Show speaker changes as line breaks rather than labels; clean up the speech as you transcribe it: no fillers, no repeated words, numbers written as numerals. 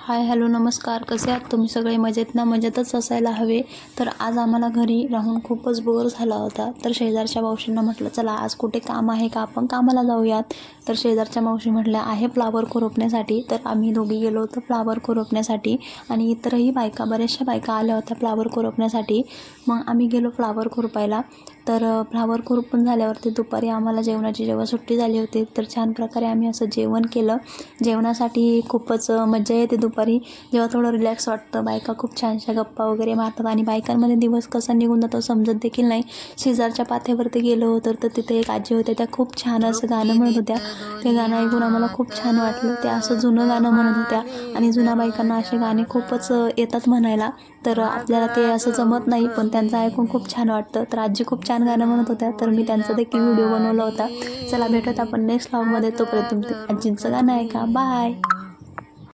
Hi hello नमस्कार. कसे आहात तुम्ही सगळे? मजेत ना? मजेतच असायला हवे. तर आज आम्हाला घरी राहून खूपच बोर झाला होता. तर शेजारच्या मावशींना म्हटलं चला आज कुठे काम आहे का, आपण कामाला जाऊयात. तर शेजारच्या मावशी म्हटल्या आहे फ्लावर खुरपण्यासाठी. तर आम्ही दोघी गेलो होतो फ्लावर खुरपण्यासाठी आणि इतरही बायका, बऱ्याचशा बायका आल्या होत्या फ्लावर खुरपण्यासाठी. मग आम्ही गेलो फ्लावर खुरपायला. तर फ्लावर खुरपून झाल्यावरती दुपारी आम्हाला जेवणाची जेव्हा सुट्टी झाली होती तर छान प्रकारे आम्ही असं जेवण केलं. जेवणासाठी खूपच मजा येते दुपारी, जेव्हा थोडं रिलॅक्स वाटतं. बायका खूप छानशा गप्पा वगैरे मारतात आणि बायकांमध्ये दिवस कसा निघून जातो समजत देखील नाही. शेजारच्या पाथ्यावरती गेलो होतो तर तिथे एक आजी होत्या, त्या खूप छान असं गाणं म्हणत होत्या. ते गाणं ऐकून आम्हाला खूप छान वाटलं. त्या असं जुनं गाणं म्हणत होत्या आणि जुन्या बायकांना असे गाणे खूपच येतात म्हणायला. तर आपल्याला ते असं जमत नाही, पण त्यांचं ऐकून खूप छान वाटतं. तर आजी खूप छान गाणं म्हणत होत्या, तर मी त्यांचा देखील व्हिडिओ बनवला होता. चला भेटत आपण नेक्स्ट व्लॉगमध्ये. तोपर्यंत तुमचं आजींचं गाणं ऐका. बाय.